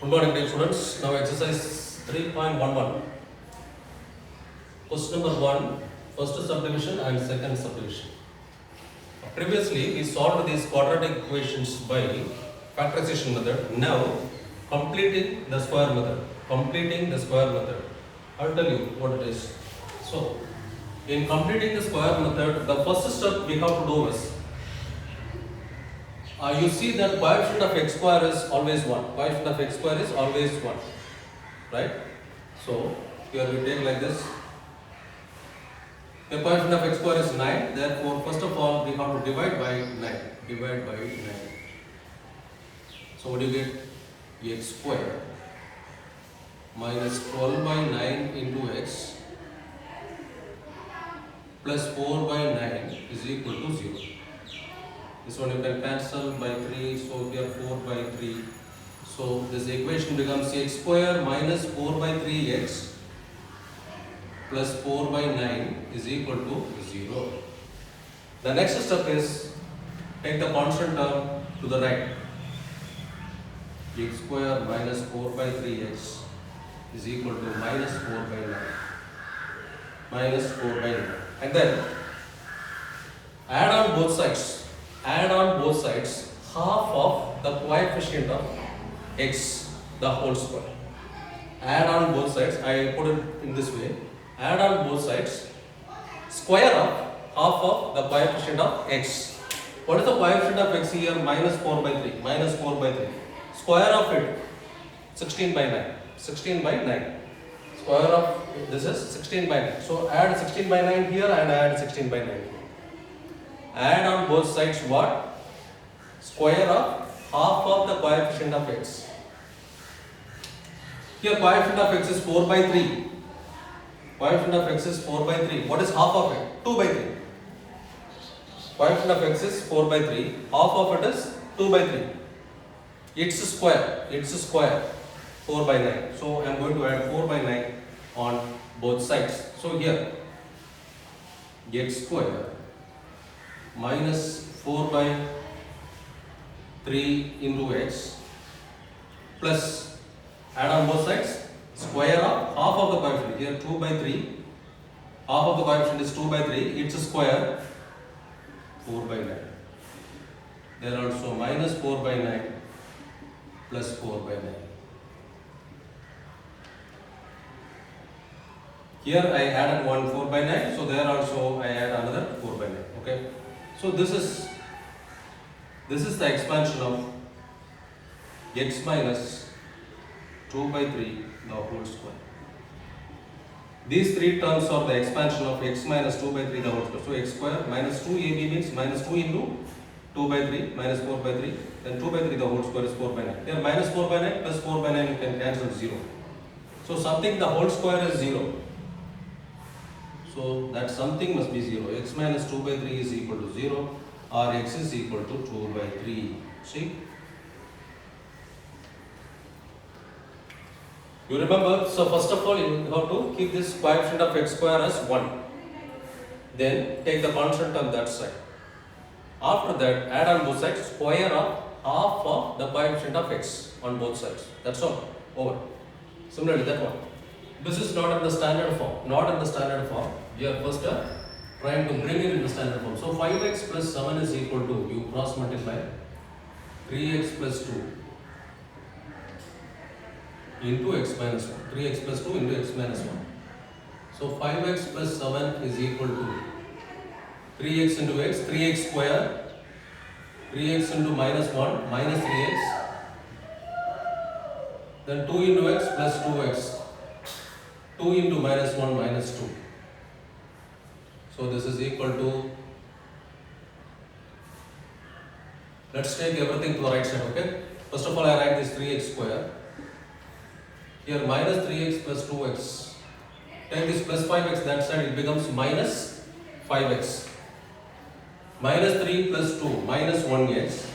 Good morning, dear students. Now exercise 3.11. Question number 1, first subdivision and second subdivision. Previously, we solved these quadratic equations by factorization method. Now, completing the square method. I'll tell you what it is. So, in completing the square method, the first step we have to do is you see that coefficient of x square is always 1. Coefficient of x square is always 1. Right? So, here we take like this. The coefficient of x square is 9. Therefore, first of all, we have to divide by 9. Divide by 9. So, what do you get? X square minus 12 by 9 into x plus 4 by 9 is equal to 0. This one you can cancel by 3, so here 4 by 3. So this equation becomes x square minus 4 by 3x plus 4 by 9 is equal to 0. The next step is take the constant term to the right. X square minus 4 by 3x is equal to minus 4 by 9. Minus 4 by 9. And then add on both sides. Add on both sides half of the coefficient of x, the whole square. Add on both sides, I put it in this way. Add on both sides square of half of the coefficient of x. What is the coefficient of x here? Minus 4 by 3. Minus 4 by 3. Square of it 16 by 9. 16 by 9. Square of this is 16 by 9. So add 16 by 9 here and add 16 by 9 here. Add on both sides what? Square of half of the coefficient of x. Here coefficient of x is 4 by 3. Coefficient of x is 4 by 3. What is half of it? 2 by 3. Coefficient of x is 4 by 3. Half of it is 2 by 3. It's square. It's square. 4 by 9. So I am going to add 4 by 9 on both sides. So here x square minus 4 by 3 into x plus add on both sides square of half of the coefficient. Here 2 by 3. Half of the coefficient is 2 by 3. It's square 4 by 9. There also minus 4 by 9 plus 4 by 9. Here I added one 4 by 9. So there also I add another 4 by 9. Okay. So this is the expansion of x minus 2 by 3 the whole square. These three terms are the expansion of x minus 2 by 3 the whole square. So x square minus 2ab means minus 2 into 2 by 3 minus 4 by 3. Then 2 by 3 the whole square is 4 by 9. Here minus 4 by 9 plus 4 by 9 you can cancel 0. So something the whole square is 0. So that something must be 0. X minus 2 by 3 is equal to 0 or x is equal to 2 by 3. See? You remember, so first of all you have to keep this coefficient of x square as 1. Then take the constant on that side. After that add on both sides square of half of the coefficient of x on both sides. That's all. Over. Similarly that one. This is not in the standard form. Not in the standard form. We are first trying to bring it in the standard form. So 5x plus 7 is equal to, you cross multiply 3x plus 2 into x minus 1. 3x plus 2 into x minus 1. So 5x plus 7 is equal to 3x into x, 3x square, 3x into minus 1 minus 3x, then 2 into x plus 2x. 2 into minus 1 minus 2. So this is equal to, let's take everything to the right side, okay? First of all I write this 3x square. Here minus 3x plus 2x. Take this plus 5x that side, it becomes minus 5x. Minus 3 plus 2 minus 1x.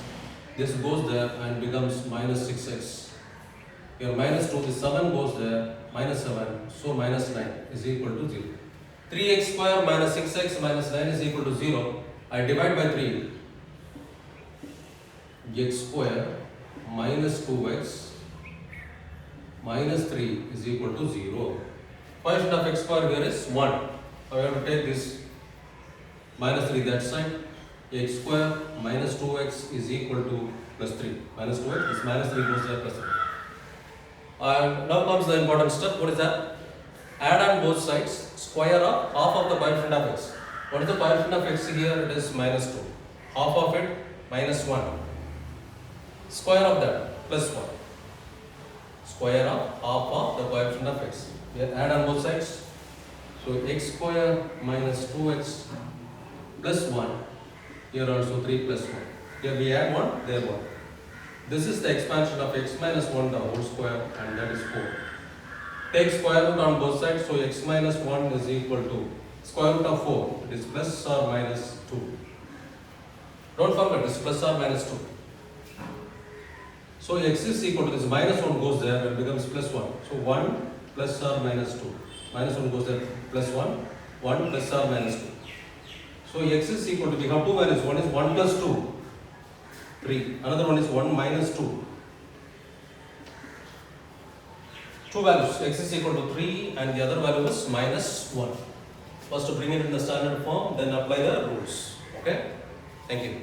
This goes there and becomes minus 6x. Here minus 2, this 7 goes there, minus 7, so minus 9 is equal to 0. 3x square minus 6x minus 9 is equal to 0. I divide by 3. X square minus 2x minus 3 is equal to 0. Coefficient of x square here is 1. Now we have to take this minus 3 that side. X square minus 2x is equal to plus 3. Minus 2x, this minus 3 goes there plus 3. And now comes the important step. What is that? Add on both sides, square of half of the coefficient of x. What is the coefficient of x here? It is minus 2. Half of it minus 1. Square of that plus 1. Square of half of the coefficient of x. We add on both sides. So x square minus 2x plus 1. Here also 3 plus 1. Here we add 1, there 1. This is the expansion of x minus 1 the whole square, and that is 4. Take square root on both sides, so x minus 1 is equal to square root of 4. It is plus or minus 2. Don't forget this plus or minus 2. So x is equal to this minus 1 goes there and becomes plus 1. So 1 plus or minus 2. Minus 1 goes there plus 1. 1 plus or minus 2. So x is equal to, we have two values. One is 1 plus 2. 3. Another one is 1 minus 2. Two values. X is equal to 3 and the other value is minus 1. First to bring it in the standard form, then apply the rules. Okay? Thank you.